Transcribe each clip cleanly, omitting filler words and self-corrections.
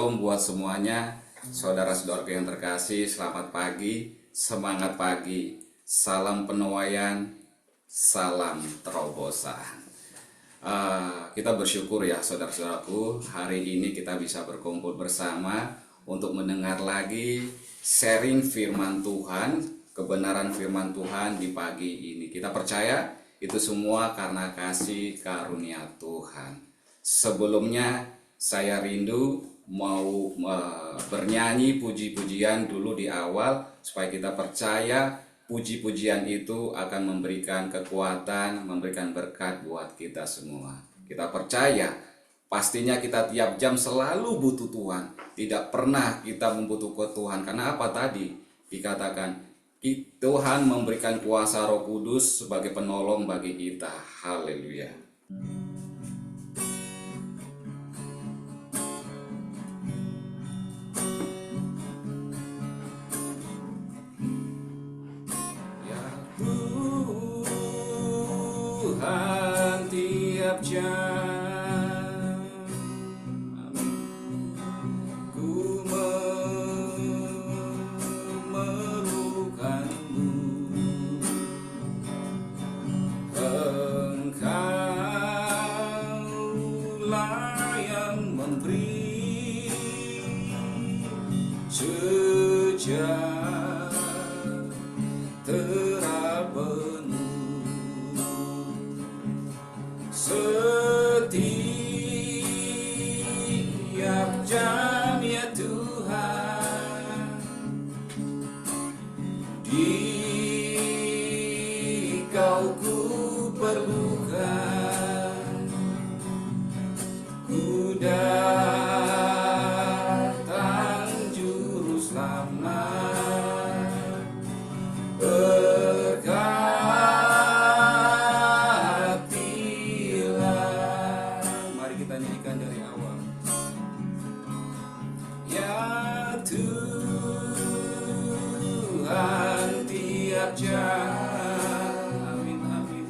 Shalom buat semuanya, saudara-saudaraku yang terkasih, selamat pagi, semangat pagi, salam penuaian, salam terobosan. Kita bersyukur ya saudara-saudaraku, hari ini kita bisa berkumpul bersama untuk mendengar lagi sharing firman Tuhan, kebenaran firman Tuhan di pagi ini. Kita percaya itu semua karena kasih karunia Tuhan. Sebelumnya saya rindu mau bernyanyi puji-pujian dulu di awal supaya kita percaya puji-pujian itu akan memberikan kekuatan, memberikan berkat buat kita semua. Kita percaya pastinya kita tiap jam selalu butuh Tuhan. Tidak pernah kita membutuhkan Tuhan. Karena apa tadi? Dikatakan Tuhan memberikan kuasa Roh Kudus sebagai penolong bagi kita. Haleluya. Tuhan tiap jam ku memerlukanmu, Engkaulah yang memberi sejahtera penuh. Setiap jam ya Tuhan, di Kau ku perlukan, ku datang juru selamat, berkatilah. Mari kita nyanyikan dari awal. Ya Tuhan tiap jam, amin amin,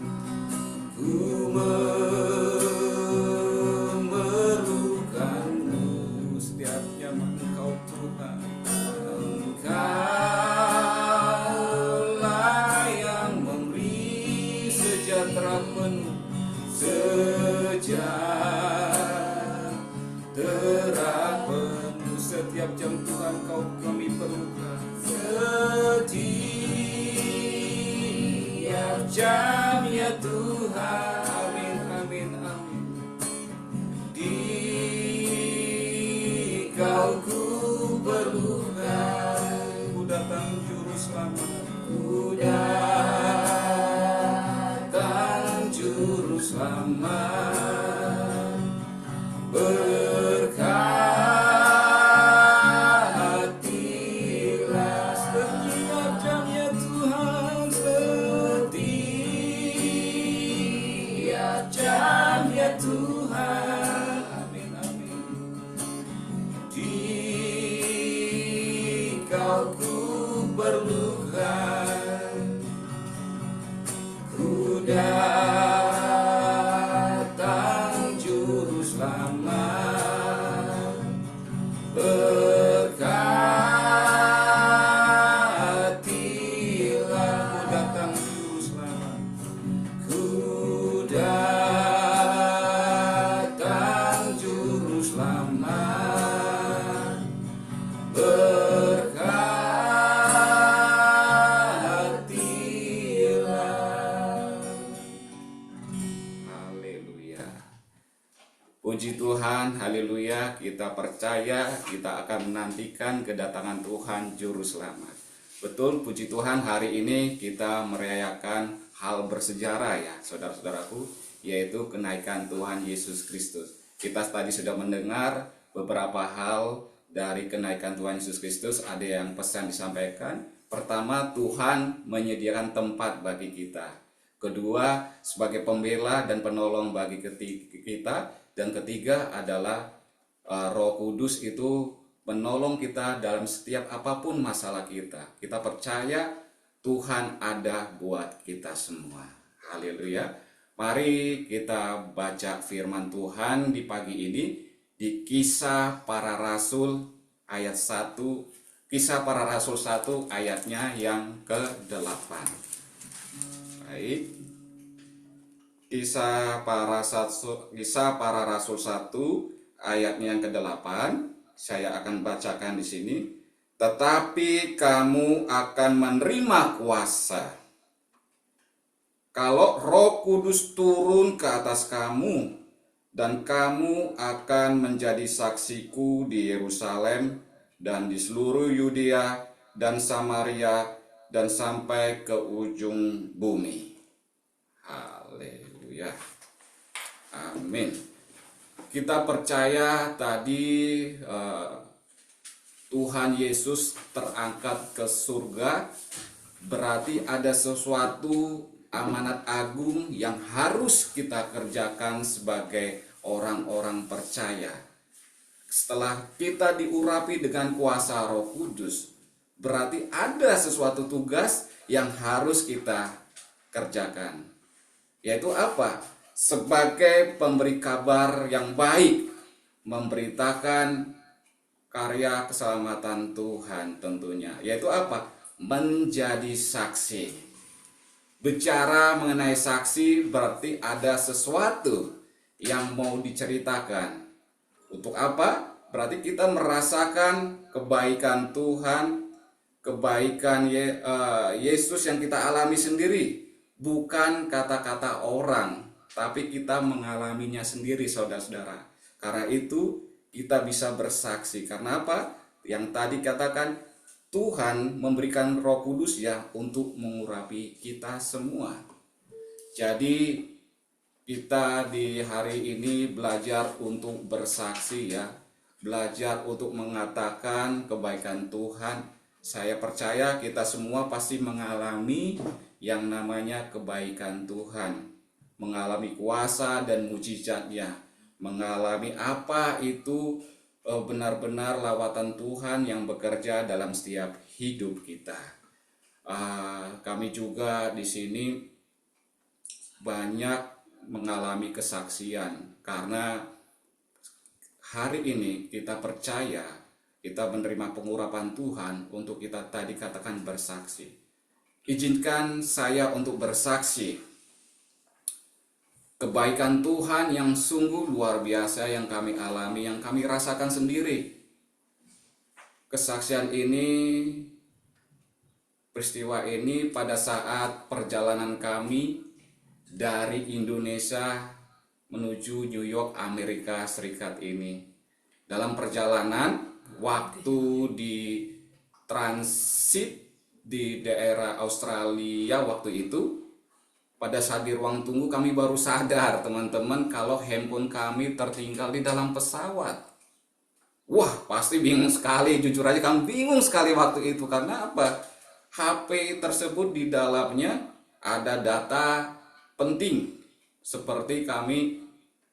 ku memerlukanmu. Setiap jam Engkau Tuhan, Engkaulah yang memberi sejahtera penuh, sejahtera penuh. Setiap jam Tuhan kami perlukan, setiap jam ya Tuhan, amin amin amin, di Kau ku perlukan, ku datang juru selamat, ku datang juru selamat, berkatilah. Setiap jam ya Tuhan, setiap jam ya Tuhan, amin amin, di Kau ku perlukan, ku datang juru selamat, berkatilah. Ku datang juru selamat, ku datang juru selamat, berkatilah. Haleluya. Puji Tuhan, haleluya. Kita percaya kita akan menantikan kedatangan Tuhan Juru Selamat. Betul, puji Tuhan, hari ini kita merayakan hal bersejarah ya saudara-saudaraku, yaitu kenaikan Tuhan Yesus Kristus. Kita tadi sudah mendengar beberapa hal dari kenaikan Tuhan Yesus Kristus. Ada yang pesan disampaikan. Pertama, Tuhan menyediakan tempat bagi kita. Kedua, sebagai pembela dan penolong bagi kita. Dan ketiga adalah Roh Kudus itu menolong kita dalam setiap apapun masalah kita. Kita percaya Tuhan ada buat kita semua. Haleluya. Mari kita baca firman Tuhan di pagi ini di Kisah Para Rasul ayat 1, Kisah Para Rasul 1 ayatnya yang ke-8. Baik. Kisah Para Rasul 1 ayatnya yang ke-8. Saya akan bacakan di sini. Tetapi kamu akan menerima kuasa kalau Roh Kudus turun ke atas kamu, dan kamu akan menjadi saksiku di Yerusalem dan di seluruh Yudea dan Samaria dan sampai ke ujung bumi. Haleluya. Amin. Kita percaya tadi Tuhan Yesus terangkat ke surga, berarti ada sesuatu amanat agung yang harus kita kerjakan sebagai orang-orang percaya. Setelah kita diurapi dengan kuasa Roh Kudus, berarti ada sesuatu tugas yang harus kita kerjakan. Yaitu apa? Sebagai pemberi kabar yang baik, memberitakan karya keselamatan Tuhan tentunya. Yaitu apa? Menjadi saksi. Bicara mengenai saksi berarti ada sesuatu yang mau diceritakan. Untuk apa? Berarti kita merasakan kebaikan Tuhan, kebaikan Yesus yang kita alami sendiri. Bukan kata-kata orang, tapi kita mengalaminya sendiri, saudara-saudara. Karena itu kita bisa bersaksi. Karena apa? Yang tadi katakan, Tuhan memberikan Roh Kudus ya untuk mengurapi kita semua. Jadi kita di hari ini belajar untuk bersaksi ya. Belajar untuk mengatakan kebaikan Tuhan. Saya percaya kita semua pasti mengalami yang namanya kebaikan Tuhan. Mengalami kuasa dan mujizatnya. Mengalami apa itu benar-benar lawatan Tuhan yang bekerja dalam setiap hidup kita. Kami juga di sini banyak mengalami kesaksian karena hari ini kita percaya kita menerima pengurapan Tuhan untuk kita tadi katakan bersaksi. Izinkan saya untuk bersaksi kebaikan Tuhan yang sungguh luar biasa yang kami alami, yang kami rasakan sendiri. Kesaksian ini, peristiwa ini pada saat perjalanan kami dari Indonesia menuju New York, Amerika Serikat ini. Dalam perjalanan, waktu di transit di daerah Australia waktu itu, pada saat di ruang tunggu kami baru sadar teman-teman kalau handphone kami tertinggal di dalam pesawat. Wah, pasti bingung sekali, jujur aja kami bingung sekali waktu itu. Karena apa? HP tersebut di dalamnya ada data penting, seperti kami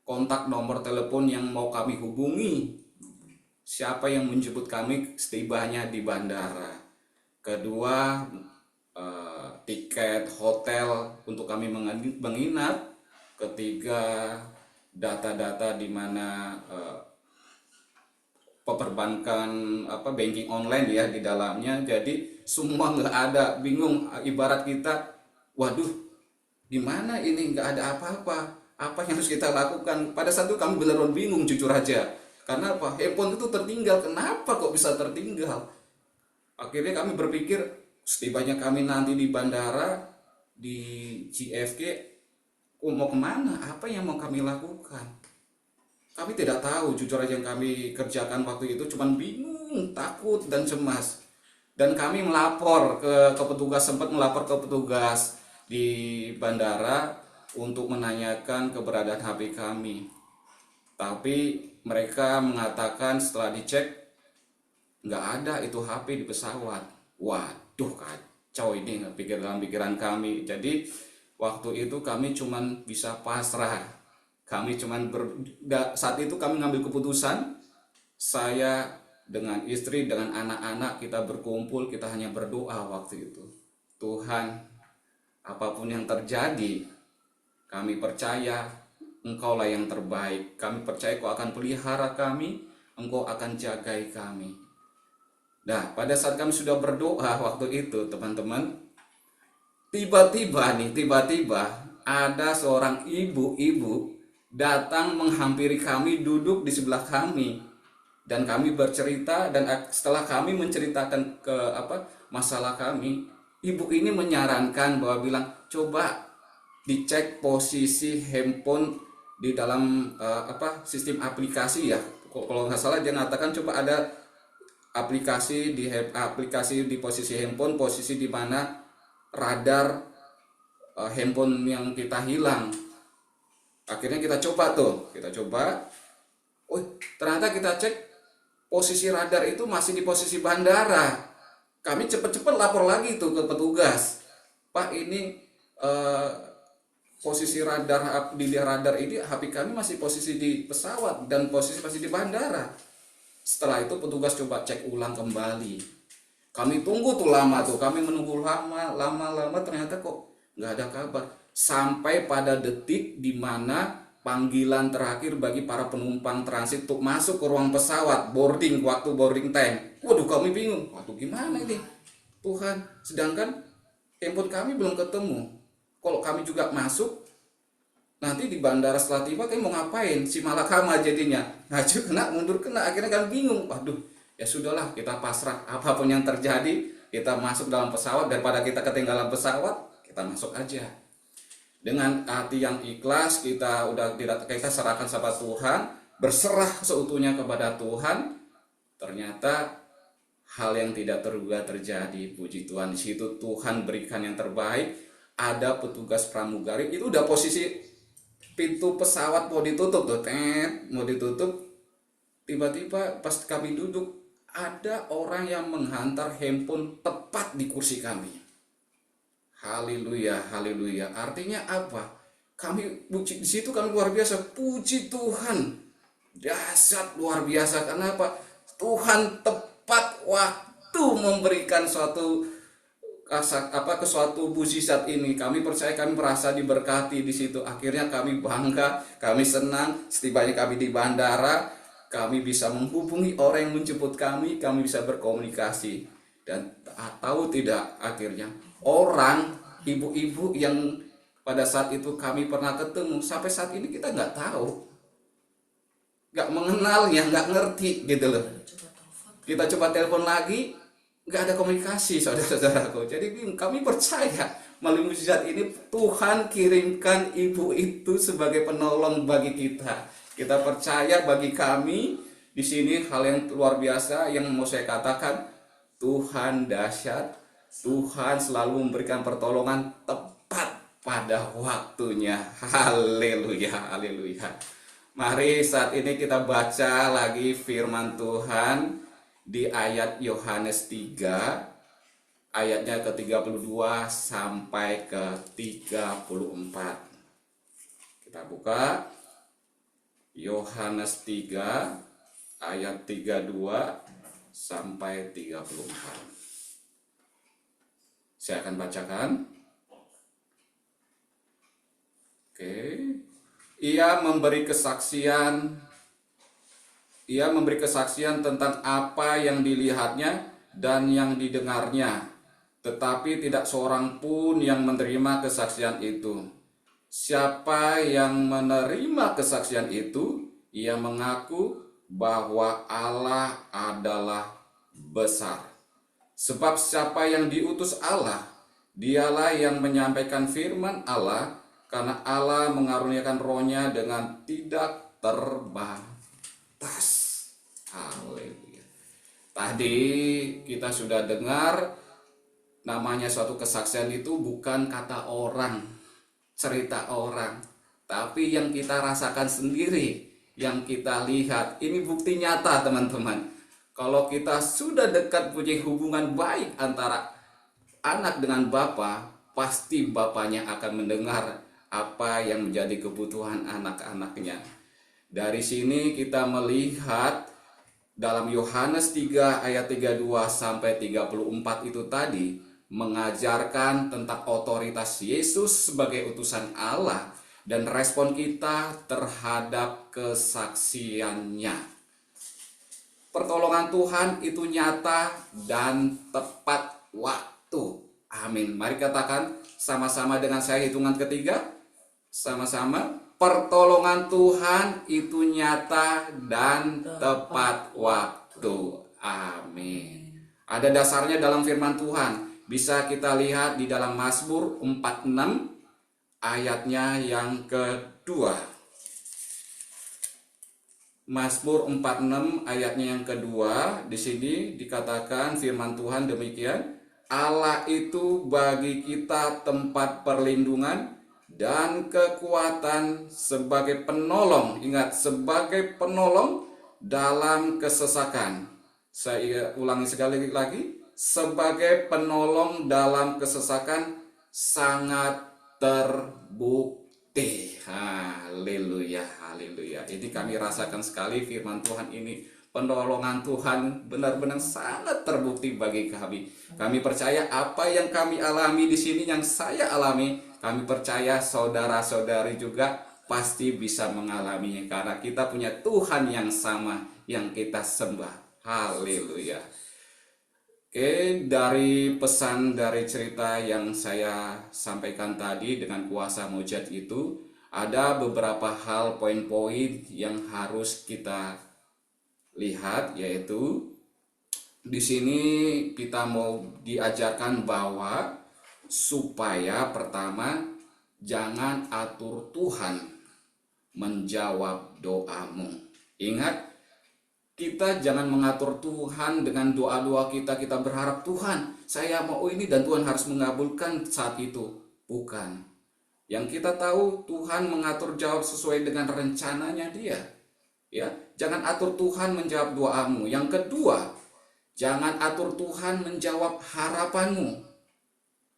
kontak nomor telepon yang mau kami hubungi, siapa yang menjemput kami setibanya di bandara. Kedua, tiket hotel untuk kami menginap. Ketiga, data-data di mana perbankan banking online ya di dalamnya. Jadi semua nggak ada, bingung. Ibarat kita, waduh, gimana ini nggak ada apa-apa? Apa yang harus kita lakukan? Pada saat itu kami benar-benar bingung, jujur aja. Karena apa? Handphone itu tertinggal. Kenapa kok bisa tertinggal? Akhirnya kami berpikir, setibanya kami nanti di bandara di JFK, mau kemana? Apa yang mau kami lakukan? Kami tidak tahu, jujur aja yang kami kerjakan waktu itu cuman bingung, takut dan cemas. Dan kami melapor ke petugas, sempat melapor ke petugas di bandara untuk menanyakan keberadaan HP kami. Tapi mereka mengatakan setelah dicek nggak ada itu HP di pesawat. Waduh, kacau ini dalam pikiran kami. Jadi waktu itu kami cuman bisa pasrah. Kami cuman saat itu kami ngambil keputusan, saya dengan istri, dengan anak-anak kita berkumpul, kita hanya berdoa waktu itu. Tuhan, apapun yang terjadi, kami percaya Engkaulah yang terbaik. Kami percaya Kau akan pelihara kami, Engkau akan jagai kami. Nah, pada saat kami sudah berdoa waktu itu, teman-teman, tiba-tiba ada seorang ibu-ibu datang menghampiri kami, duduk di sebelah kami, dan kami bercerita. Dan setelah kami menceritakan masalah kami, ibu ini menyarankan bahwa bilang, coba dicek posisi handphone di dalam sistem aplikasi ya. Kalau nggak salah dia mengatakan coba ada aplikasi di posisi handphone, posisi di mana radar handphone yang kita hilang. Akhirnya kita coba. Oh, ternyata kita cek posisi radar itu masih di posisi bandara. Kami cepet-cepet lapor lagi tuh ke petugas, Pak, ini posisi radar ini HP kami masih posisi di pesawat dan posisi masih di bandara. Setelah itu petugas coba cek ulang kembali. Kami tunggu tuh lama tuh, kami menunggu lama, ternyata kok nggak ada kabar. Sampai pada detik di mana panggilan terakhir bagi para penumpang transit untuk masuk ke ruang pesawat, waktu boarding time. Waduh, kami bingung. Waduh, gimana ini? Tuhan, sedangkan handphone kami belum ketemu. Kalau kami juga masuk, nanti di bandara setelah tiba kami mau ngapain? Si malakama jadinya. Maju kena, mundur kena. Akhirnya kami bingung. Waduh, ya sudahlah, kita pasrah. Apapun yang terjadi, kita masuk dalam pesawat. Daripada kita ketinggalan pesawat, kita masuk aja. Dengan hati yang ikhlas, kita serahkan sama Tuhan, berserah seutuhnya kepada Tuhan. Ternyata hal yang tidak terduga terjadi. Puji Tuhan, di situ Tuhan berikan yang terbaik. Ada petugas pramugari, itu udah posisi pintu pesawat mau ditutup tuh, tiba-tiba pas kami duduk, ada orang yang menghantar handphone tepat di kursi kami. Haleluya. Artinya apa? Kami di situ kami luar biasa. Puji Tuhan, dahsyat luar biasa. Karena apa? Tuhan tepat waktu memberikan suatu mukjizat ini. Kami percaya, kami merasa diberkati di situ. Akhirnya kami bangga, kami senang. Setibanya kami di bandara, kami bisa menghubungi orang yang menjemput kami bisa berkomunikasi. Dan tahu tidak, akhirnya orang ibu-ibu yang pada saat itu kami pernah ketemu, sampai saat ini kita nggak tahu, nggak mengenalnya, nggak ngerti gitu loh. Kita coba telepon lagi, nggak ada komunikasi, saudara-saudaraku. Jadi kami percaya melalui mukjizat ini Tuhan kirimkan ibu itu sebagai penolong bagi kita. Kita percaya bagi kami di sini hal yang luar biasa yang mau saya katakan, Tuhan dahsyat, Tuhan selalu memberikan pertolongan tepat pada waktunya. Haleluya. Mari saat ini kita baca lagi firman Tuhan di ayat Yohanes 3, ayatnya ke-32 sampai ke-34. Kita buka Yohanes 3 ayat 32 sampai 34. Saya akan bacakan. Oke. Ia memberi kesaksian tentang apa yang dilihatnya dan yang didengarnya, tetapi tidak seorang pun yang menerima kesaksian itu. Siapa yang menerima kesaksian itu, ia mengaku bahwa Allah adalah besar. Sebab siapa yang diutus Allah, dialah yang menyampaikan firman Allah, karena Allah mengaruniakan rohnya dengan tidak terbatas. Haleluya. Tadi kita sudah dengar namanya suatu kesaksian itu bukan kata orang, cerita orang, tapi yang kita rasakan sendiri, yang kita lihat. Ini bukti nyata, teman-teman. Kalau kita sudah dekat punya hubungan baik antara anak dengan bapa, pasti bapaknya akan mendengar apa yang menjadi kebutuhan anak-anaknya. Dari sini kita melihat dalam Yohanes 3 ayat 32 sampai 34 itu tadi mengajarkan tentang otoritas Yesus sebagai utusan Allah, dan respon kita terhadap kesaksiannya. Pertolongan Tuhan itu nyata dan tepat waktu. Amin. Mari katakan sama-sama dengan saya hitungan ketiga. Sama-sama. Pertolongan Tuhan itu nyata dan tepat waktu. Amin. Ada dasarnya dalam firman Tuhan. Bisa kita lihat di dalam Mazmur 46 ayatnya yang kedua. Mazmur 46 ayatnya yang kedua, di sini dikatakan firman Tuhan demikian, Allah itu bagi kita tempat perlindungan dan kekuatan sebagai penolong. Ingat, sebagai penolong dalam kesesakan. Saya ulangi sekali lagi, sebagai penolong dalam kesesakan sangat terbukti. Haleluya, haleluya. Ini kami rasakan sekali firman Tuhan ini. Penolongan Tuhan benar-benar sangat terbukti bagi kami. Kami percaya apa yang kami alami di sini, yang saya alami, kami percaya saudara-saudari juga pasti bisa mengalaminya. Karena kita punya Tuhan yang sama yang kita sembah. Haleluya. Oke, dari pesan dari cerita yang saya sampaikan tadi dengan kuasa mujizat itu, ada beberapa hal poin-poin yang harus kita lihat, yaitu di sini kita mau diajarkan bahwa supaya pertama jangan atur Tuhan menjawab doamu. Ingat, kita jangan mengatur Tuhan dengan doa-doa kita. Kita berharap Tuhan, saya mau ini dan Tuhan harus mengabulkan saat itu. Bukan. Yang kita tahu Tuhan mengatur jawab sesuai dengan rencananya Dia. Ya, jangan atur Tuhan menjawab doamu. Yang kedua, jangan atur Tuhan menjawab harapanmu.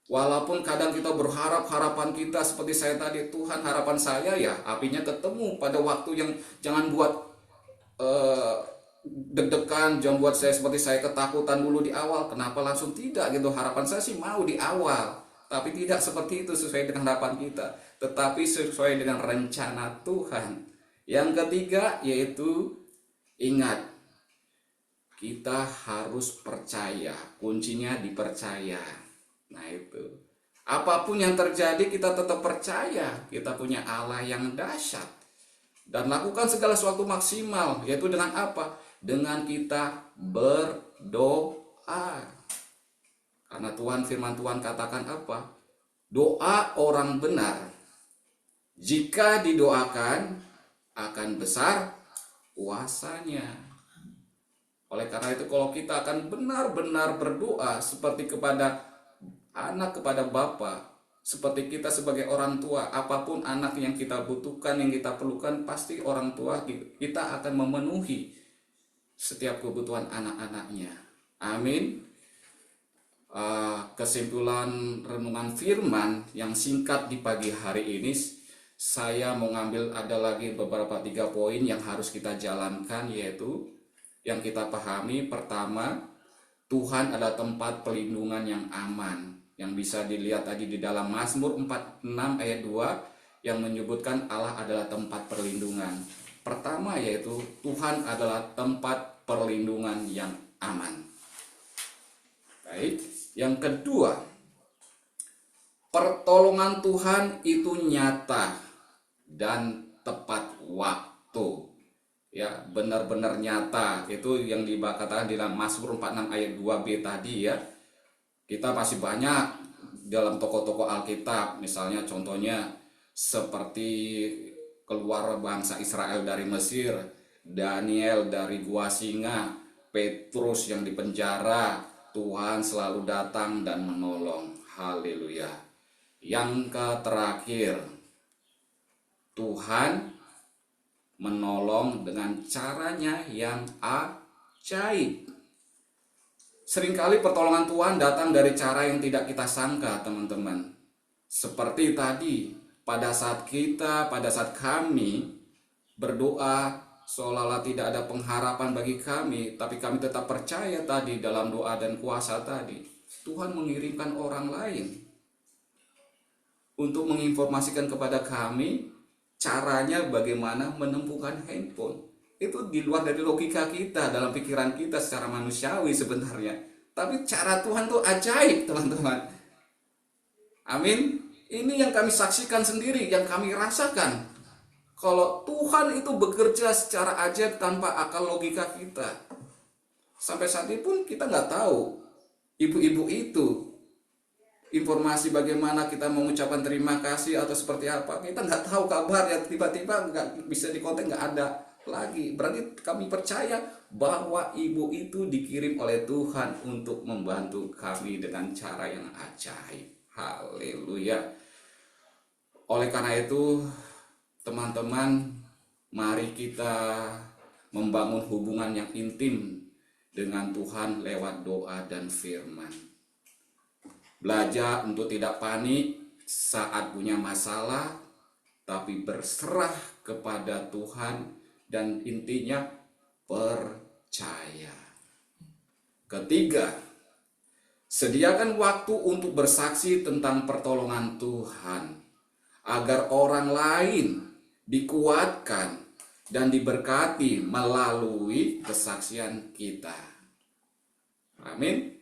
Walaupun kadang kita berharap harapan kita seperti saya tadi, Tuhan harapan saya ya apinya ketemu pada waktu yang jangan buat deg-degan, jangan buat saya seperti saya ketakutan dulu di awal. Kenapa langsung tidak gitu? Harapan saya sih mau di awal, tapi tidak seperti itu sesuai dengan harapan kita, tetapi sesuai dengan rencana Tuhan. Yang ketiga yaitu ingat, kita harus percaya. Kuncinya dipercaya. Nah itu, apapun yang terjadi kita tetap percaya kita punya Allah yang dahsyat. Dan lakukan segala sesuatu maksimal, yaitu dengan apa? Dengan kita berdoa. Karena Tuhan, firman Tuhan katakan apa? Doa orang benar, jika didoakan, akan besar kuasanya. Oleh karena itu, kalau kita akan benar-benar berdoa seperti kepada anak, kepada Bapa, seperti kita sebagai orang tua, apapun anak yang kita butuhkan, yang kita perlukan, pasti orang tua kita akan memenuhi setiap kebutuhan anak-anaknya. Amin. Kesimpulan renungan firman yang singkat di pagi hari ini, saya mau ngambil ada lagi beberapa 3 poin yang harus kita jalankan, yaitu yang kita pahami. Pertama, Tuhan adalah tempat pelindungan yang aman, yang bisa dilihat tadi di dalam Mazmur 46 ayat 2 yang menyebutkan Allah adalah tempat perlindungan. Pertama yaitu Tuhan adalah tempat perlindungan yang aman. Baik, yang kedua, pertolongan Tuhan itu nyata dan tepat waktu. Ya, benar-benar nyata. Itu yang dikatakan di dalam Mazmur 46 ayat 2b tadi ya. Kita masih banyak dalam tokoh-tokoh Alkitab, misalnya contohnya seperti keluar bangsa Israel dari Mesir, Daniel dari gua singa, Petrus yang dipenjara, Tuhan selalu datang dan menolong. Haleluya. Yang terakhir, Tuhan menolong dengan caranya yang ajaib. Seringkali pertolongan Tuhan datang dari cara yang tidak kita sangka, teman-teman. Seperti tadi, pada saat kami berdoa, seolah-olah tidak ada pengharapan bagi kami, tapi kami tetap percaya tadi dalam doa dan kuasa tadi. Tuhan mengirimkan orang lain untuk menginformasikan kepada kami caranya bagaimana menemukan handphone. Itu di luar dari logika kita, dalam pikiran kita secara manusiawi sebenarnya. Tapi cara Tuhan tuh ajaib, teman-teman. Amin. Ini yang kami saksikan sendiri, yang kami rasakan. Kalau Tuhan itu bekerja secara ajaib tanpa akal logika kita. Sampai saat ini pun kita nggak tahu ibu-ibu itu informasi bagaimana kita mengucapkan terima kasih atau seperti apa. Kita nggak tahu kabar ya, tiba-tiba nggak bisa dikontak, nggak ada lagi. Berarti kami percaya bahwa ibu itu dikirim oleh Tuhan untuk membantu kami dengan cara yang ajaib. Haleluya. Oleh karena itu, teman-teman, mari kita membangun hubungan yang intim dengan Tuhan lewat doa dan firman. Belajar untuk tidak panik saat punya masalah, tapi berserah kepada Tuhan dan intinya percaya. Ketiga, sediakan waktu untuk bersaksi tentang pertolongan Tuhan, agar orang lain dikuatkan dan diberkati melalui kesaksian kita. Amin.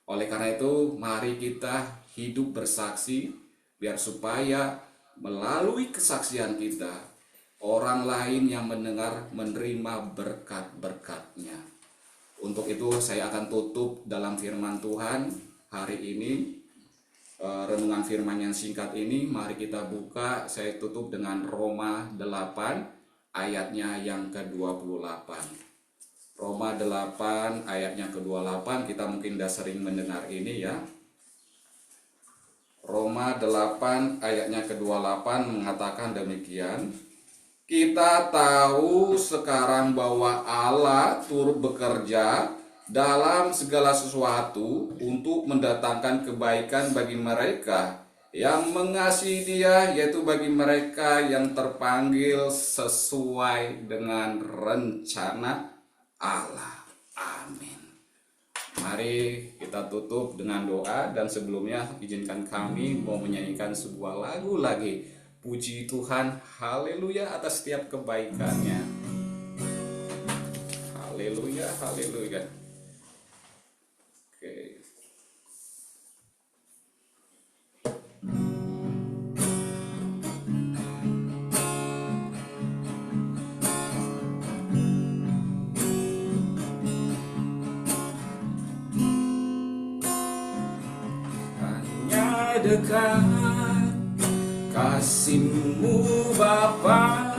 Oleh karena itu, mari kita hidup bersaksi, biar supaya melalui kesaksian kita, orang lain yang mendengar menerima berkat-berkat-Nya. Untuk itu saya akan tutup dalam firman Tuhan hari ini. Renungan firman yang singkat ini, mari kita buka. Saya tutup dengan Roma 8 ayatnya yang ke-28. Roma 8 ayatnya ke-28, kita mungkin sudah sering mendengar ini ya. Roma 8 ayatnya ke-28 mengatakan demikian. Kita tahu sekarang bahwa Allah turut bekerja dalam segala sesuatu untuk mendatangkan kebaikan bagi mereka yang mengasihi Dia, yaitu bagi mereka yang terpanggil sesuai dengan rencana Allah. Amin. Mari kita tutup dengan doa, dan sebelumnya izinkan kami mau menyanyikan sebuah lagu lagi. Puji Tuhan, haleluya atas setiap kebaikannya. Haleluya, haleluya. Oke. Hanya dekat kasih-Mu Bapa,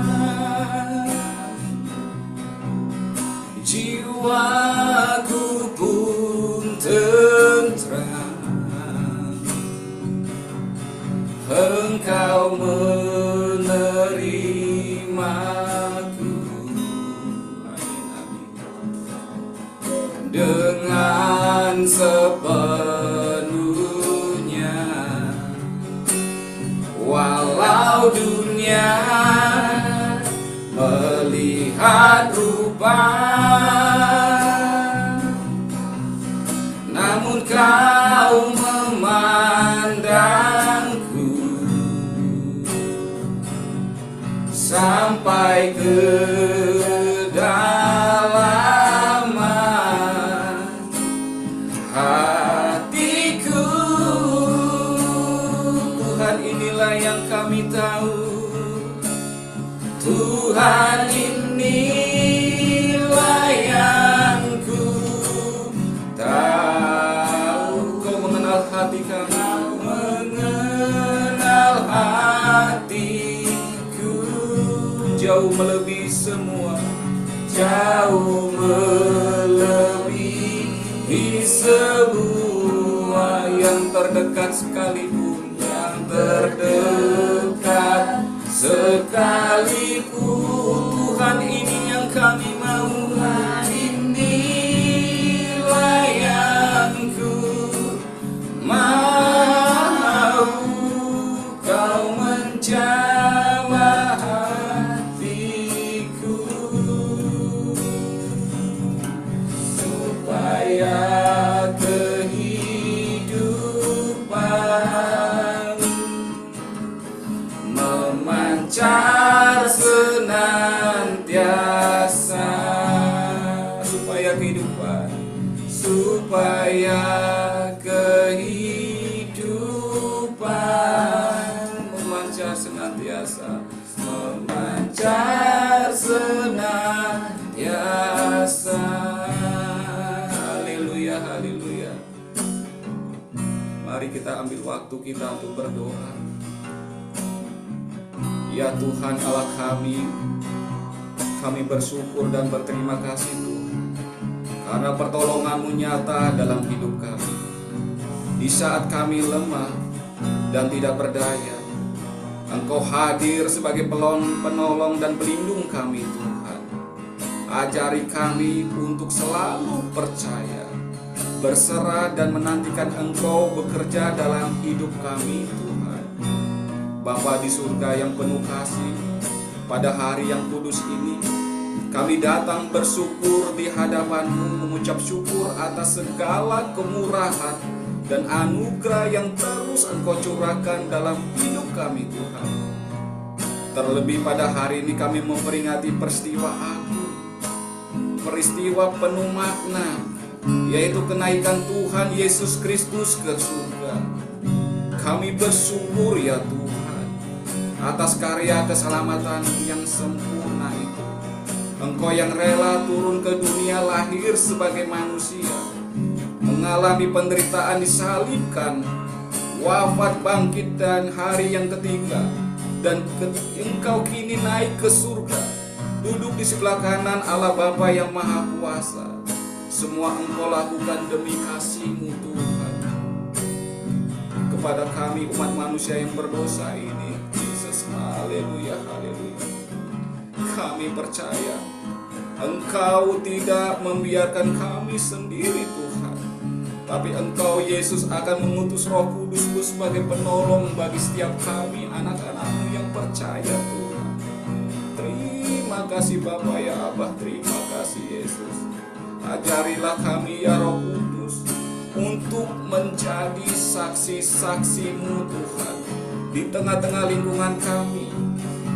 jiwaku pun tentram. Engkau menerimaku dengan sepenuhnya, walau dunia melihat rupa, namun Kau memandangku sampai ke kedalaman hatiku. Tuhan, inilah yang kami tahu. Tuhan, inilah yang ku tahu. Kau mengenal hati kami, mengenal hatiku. Jauh melebihi semua, jauh melebihi semua. Yang terdekat sekalipun, yang terdekat sekalipun. Tuhan, ini yang kami mau. Inilah yang ku mau. Kau menjamah hatiku supaya kehidupan memancar lancar senantiasa. Haleluya, haleluya. Mari kita ambil waktu kita untuk berdoa. Ya Tuhan Allah kami bersyukur dan berterima kasih Tuhan, karena pertolongan-Mu nyata dalam hidup kami. Di saat kami lemah dan tidak berdaya, Engkau hadir sebagai penolong dan pelindung kami Tuhan. Ajari kami untuk selalu percaya, berserah dan menantikan Engkau bekerja dalam hidup kami Tuhan. Bapa di surga yang penuh kasih, pada hari yang kudus ini kami datang bersyukur di hadapan-Mu, mengucap syukur atas segala kemurahan dan anugerah yang terus Engkau curahkan dalam hidup kami Tuhan. Terlebih pada hari ini kami memperingati peristiwa agung, peristiwa penuh makna, yaitu kenaikan Tuhan Yesus Kristus ke surga. Kami bersyukur ya Tuhan atas karya keselamatan yang sempurna itu. Engkau yang rela turun ke dunia, lahir sebagai manusia, mengalami penderitaan, disalibkan, wafat, bangkit, dan hari yang ketiga. Dan Engkau kini naik ke surga, duduk di sebelah kanan Allah Bapa yang Maha Kuasa. Semua Engkau lakukan demi kasih-Mu Tuhan kepada kami umat manusia yang berdosa ini. Yesus, haleluya, haleluya. Kami percaya Engkau tidak membiarkan kami sendiri Tuhan, tapi Engkau Yesus akan mengutus Roh Kudus-Mu sebagai penolong bagi setiap kami anak-anak-Mu yang percaya Tuhan. Terima kasih Bapa ya Abah, terima kasih Yesus. Ajarilah kami ya Roh Kudus untuk menjadi saksi-saksi-Mu Tuhan, di tengah-tengah lingkungan kami,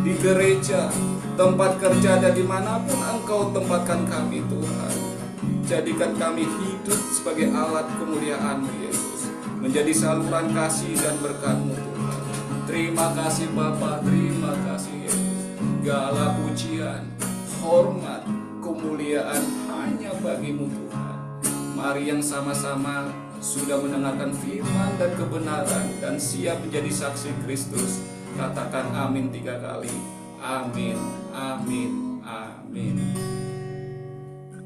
di gereja, tempat kerja, dan dimanapun Engkau tempatkan kami Tuhan. Jadikan kami hidup sebagai alat kemuliaan-Mu Yesus, menjadi saluran kasih dan berkat-Mu Tuhan. Terima kasih Bapa, terima kasih Yesus. Segala pujian, hormat, kemuliaan hanya bagi-Mu Tuhan. Mari yang sama-sama sudah mendengarkan firman dan kebenaran dan siap menjadi saksi Kristus, katakan amin 3 kali. Amin, amin, amin.